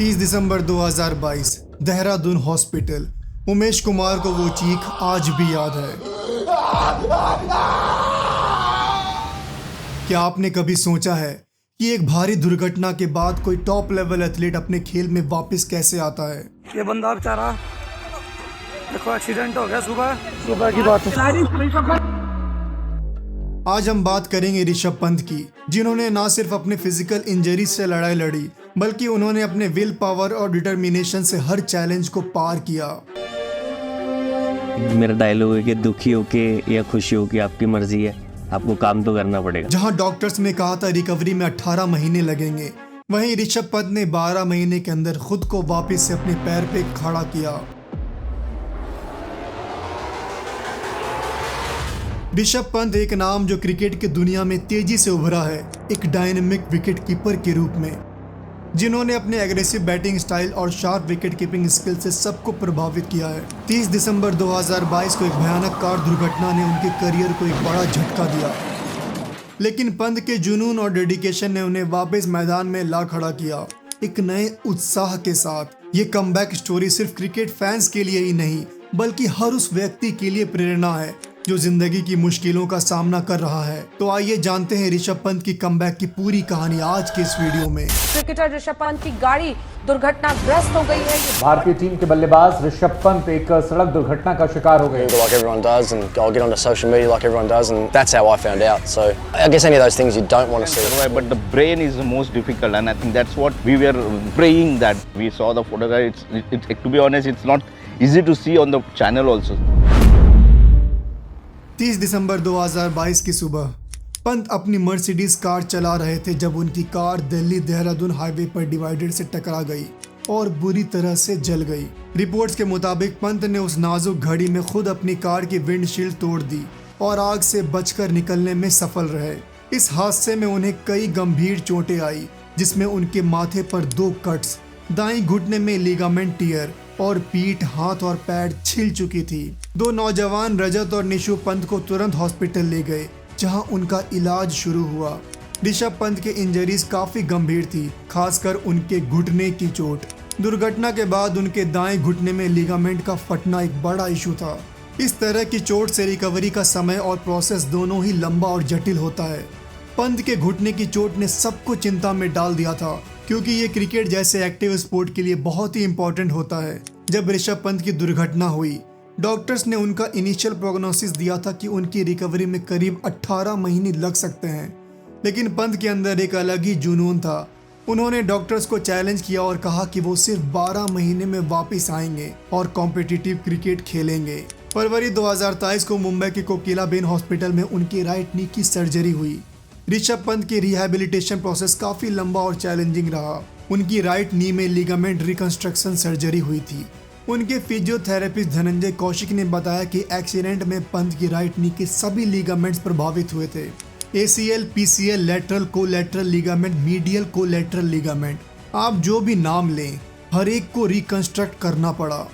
30 दिसंबर 2022 Dehradun hospital. Umesh Kumar को वो चीख आज भी याद है। क्या आपने कभी सोचा है कि एक भारी दुर्घटना के बाद कोई टॉप लेवल एथलीट अपने खेल में वापस कैसे आता है? ये बंदा बेचारा देखो एक्सीडेंट हो गया सुबह की बात है। आज हम बात करेंगे ऋषभ पंत की, जिन्होंने ना सिर्फ अपने फिजिकल इंजरी से लड़ाई लड़ी बल्कि उन्होंने अपने विल पावर और डिटर्मिनेशन से हर चैलेंज को पार किया। मेरा डायलॉग है कि दुखी हो के या खुशी हो के आपकी मर्जी है, आपको काम तो करना पड़ेगा। जहां डॉक्टर्स ने कहा था रिकवरी में 18 महीने लगेंगे, वहीं ऋषभ पंत ने 12 महीने के अंदर खुद को वापस से अपने पैर पे खड़ा किया। ऋषभ पंत एक नाम जो क्रिकेट की दुनिया में तेजी से उभरा है, एक डायनेमिक विकेट कीपर के रूप में, जिन्होंने अपने एग्रेसिव बैटिंग स्टाइल और शार्प विकेट कीपिंग स्किल से सबको प्रभावित किया है। 30 दिसंबर 2022 को एक भयानक कार दुर्घटना ने उनके करियर को एक बड़ा झटका दिया, लेकिन पंत के जुनून और डेडिकेशन ने उन्हें वापस मैदान में ला खड़ा किया, एक नए उत्साह के साथ। ये कमबैक स्टोरी सिर्फ क्रिकेट फैंस के लिए ही नहीं बल्कि हर उस व्यक्ति के लिए प्रेरणा है जो जिंदगी की मुश्किलों का सामना कर रहा है। तो आइए जानते हैं ऋषभ पंत की कमबैक की पूरी कहानी आज के इस वीडियो में। क्रिकेटर ऋषभ पंत की गाड़ी दुर्घटनाग्रस्त हो गई है। भारतीय टीम के बल्लेबाज ऋषभ पंत एक सड़क दुर्घटना का शिकार हो गए। Like everyone does, and I'll get onto social media like everyone does, and that's how I found out. So I guess any of those things you don't want to see. But the brain is the most difficult, and I think that's what we were praying that we saw the photograph. To be honest, it's not easy to see on the channel also. 30 दिसंबर 2022 की सुबह पंत अपनी Mercedes car चला रहे थे जब उनकी car Delhi Dehradun highway पर divider से टकरा गई और बुरी तरह से जल गई। रिपोर्ट्स के मुताबिक पंत ने उस नाजुक घड़ी में खुद अपनी कार की विंडशील्ड तोड़ दी और आग से बचकर निकलने में सफल रहे। इस हादसे में उन्हें कई गंभीर चोटें आई, जिसमें उनके माथे पर 2 कट्स, दाईं घुटने में लिगामेंट टियर और पीठ, हाथ और पैर छिल चुकी थी। 2 नौजवान रजत और निशु पंत को तुरंत हॉस्पिटल ले गए, जहां उनका इलाज शुरू हुआ। ऋषभ पंत के इंजरीज काफी गंभीर थी, खासकर उनके घुटने की चोट। दुर्घटना के बाद उनके दाएं घुटने में लिगामेंट का फटना एक बड़ा इशू था। इस तरह की चोट से रिकवरी का समय और प्रोसेस दोनों ही लंबा और जटिल होता है। पंत के घुटने की चोट ने सबको चिंता में डाल दिया था, क्योंकि ये क्रिकेट जैसे एक्टिव स्पोर्ट के लिए बहुत ही इंपॉर्टेंट होता है। जब ऋषभ पंत की दुर्घटना हुई, डॉक्टर्स ने उनका इनिशियल प्रोग्नोसिस दिया था कि उनकी रिकवरी में करीब 18 महीने लग सकते हैं, लेकिन पंत के अंदर एक अलग ही जुनून था। उन्होंने डॉक्टर्स को चैलेंज किया और कहा कि वो सिर्फ 12 महीने में वापस आएंगे और कॉम्पिटिटिव क्रिकेट खेलेंगे। फरवरी 2023 को मुंबई के कोकिलाबेन हॉस्पिटल में उनकी राइट नी की सर्जरी हुई। ऋषभ पंत की रिहैबिलिटेशन प्रोसेस काफी लंबा और चैलेंजिंग रहा। उनकी राइट नी में लिगामेंट रिकंस्ट्रक्शन सर्जरी हुई थी। उनके फिजियोथेरेपिस्ट धनंजय कौशिक ने बताया कि एक्सीडेंट में पंत की राइट नी के सभी लिगामेंट्स प्रभावित हुए थे। ACL, PCL, lateral collateral ligament, medial collateral ligament, आप जो भी नाम लें, हर एक को रिकंस्ट्रक्ट करना पड़ा।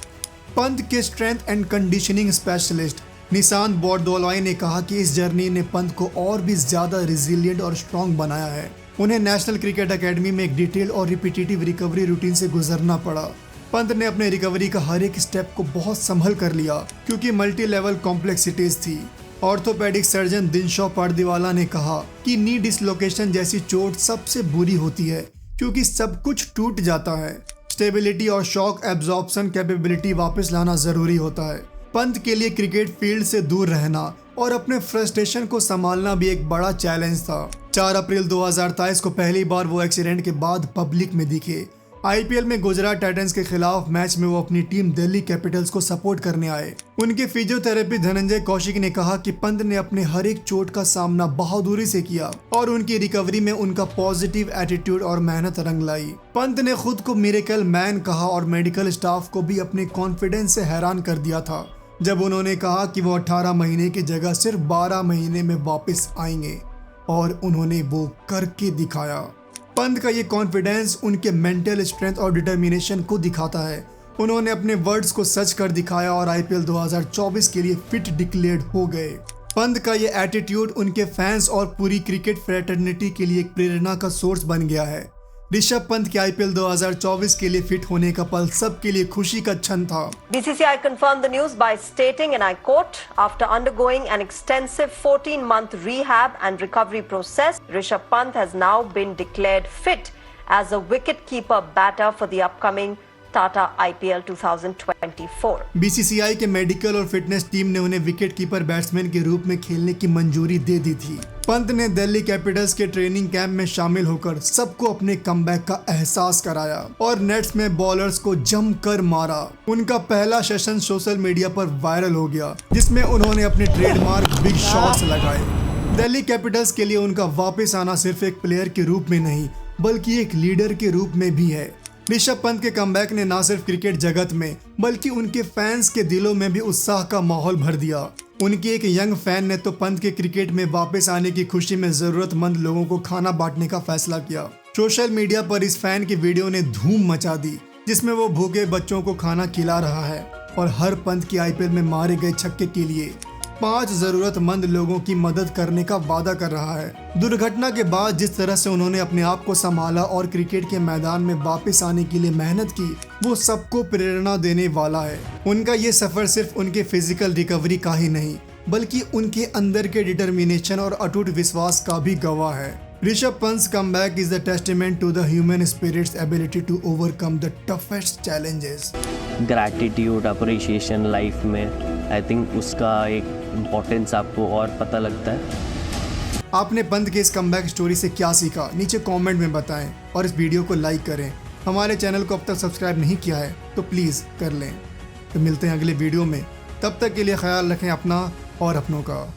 पंत के strength and conditioning specialist Nishant Bordoloi ने कहा कि इस जर्नी ने पंत को और भी ज्यादा रिजिलियंट और स्ट्रॉन्ग बनाया है। उन्हें नेशनल क्रिकेट एकेडमी में एक डिटेल और रिपीटेटिव रिकवरी रूटीन से गुजरना पड़ा। पंत ने अपने रिकवरी का हर एक स्टेप को बहुत संभल कर लिया, क्योंकि मल्टी लेवल कॉम्प्लेक्सिटीज थी। ऑर्थोपेडिक सर्जन दिनशॉ पर्दीवाला ने कहा कि नी डिसलोकेशन जैसी चोट सबसे बुरी होती है, क्योंकि सब कुछ टूट जाता है। स्टेबिलिटी और शॉक एब्जॉर्प्शन कैपेबिलिटी वापस लाना जरूरी होता है। पंत के लिए क्रिकेट फील्ड से दूर रहना और अपने फ्रस्ट्रेशन को संभालना भी एक बड़ा चैलेंज था। 4 अप्रैल 2023 को पहली बार वो एक्सीडेंट के बाद पब्लिक में दिखे। IPL में गुजरात टाइटंस के खिलाफ मैच में वो अपनी टीम दिल्ली कैपिटल्स को सपोर्ट करने आए। उनके फिजियोथेरेपी धनंजय कौशिक ने कहा कि पंत ने अपने हर एक चोट का सामना बहादुरी से किया और उनकी रिकवरी में उनका पॉजिटिव एटीट्यूड और मेहनत रंग लाई। पंत ने खुद को मिरेकल मैन कहा और मेडिकल स्टाफ को भी अपने कॉन्फिडेंस से हैरान कर दिया था, जब उन्होंने कहा कि वो 18 महीने की जगह सिर्फ 12 महीने में वापस आएंगे, और उन्होंने वो करके दिखाया। पंत का ये कॉन्फिडेंस उनके मेंटल स्ट्रेंथ और डिटर्मिनेशन को दिखाता है। उन्होंने अपने वर्ड्स को सच कर दिखाया और IPL 2024 के लिए फिट डिक्लेयर्ड हो गए। पंत का ये एटीट्यूड उनके फैंस और पूरी क्रिकेट फ्रेटर्निटी के लिए एक प्रेरणा का सोर्स बन गया है। ऋषभ पंत के आईपीएल 2024 के लिए फिट होने का पल सबके लिए खुशी का क्षण था। BCCI confirmed the news by stating, and I quote, "After undergoing an extensive 14-month rehab and recovery process, Rishabh Pant has now been declared fit as a wicket-keeper batter for the upcoming Tata IPL 2024। BCCI के medical और fitness team ने उन्हें wicket keeper batsman के रूप में खेलने की मंजूरी दे दी थी। पंत ने दिल्ली कैपिटल्स के ट्रेनिंग कैंप में शामिल होकर सबको अपने कमबैक का एहसास कराया और नेट्स में बॉलर्स को जमकर मारा। उनका पहला सेशन सोशल मीडिया पर वायरल हो गया, जिसमें उन्होंने अपने ट्रेडमार्क बिग शॉट्स लगाए। दिल्ली कैपिटल्स के लिए उनका वापस आना सिर्फ एक प्लेयर के रूप में नहीं, बल्कि एक लीडर के रूप में भी है। ऋषभ पंत के कमबैक ने न सिर्फ क्रिकेट जगत में बल्कि उनके फैंस के दिलों में भी उत्साह का माहौल भर दिया। उनके एक यंग फैन ने तो पंत के क्रिकेट में वापस आने की खुशी में जरूरतमंद लोगों को खाना बांटने का फैसला किया। सोशल मीडिया पर इस फैन की वीडियो ने धूम मचा दी, जिसमें वो भूखे बच्चों को खाना खिला रहा है और हर पंत की आईपीएल में मारे गए छक्के के लिए 5 जरूरतमंद लोगों की मदद करने का वादा कर रहा है। दुर्घटना के बाद जिस तरह से उन्होंने अपने आप को संभाला और क्रिकेट के मैदान में वापस आने के लिए मेहनत की, वो सबको प्रेरणा देने वाला है। उनका ये सफर सिर्फ उनके फिजिकल रिकवरी का ही नहीं, बल्कि उनके अंदर के डिटर्मिनेशन और अटूट विश्वास का भी गवाह है। ऋषभ पंत's comeback is a testament to the human spirit's ability to overcome the toughest challenges. Gratitude, appreciation life में आई थिंक उसका एक इम्पोर्टेंस आपको और पता लगता है। आपने पंत के इस कमबैक स्टोरी से क्या सीखा, नीचे कमेंट में बताएं और इस वीडियो को लाइक करें। हमारे चैनल को अब तक सब्सक्राइब नहीं किया है तो प्लीज़ कर लें। तो मिलते हैं अगले वीडियो में, तब तक के लिए ख्याल रखें अपना और अपनों का।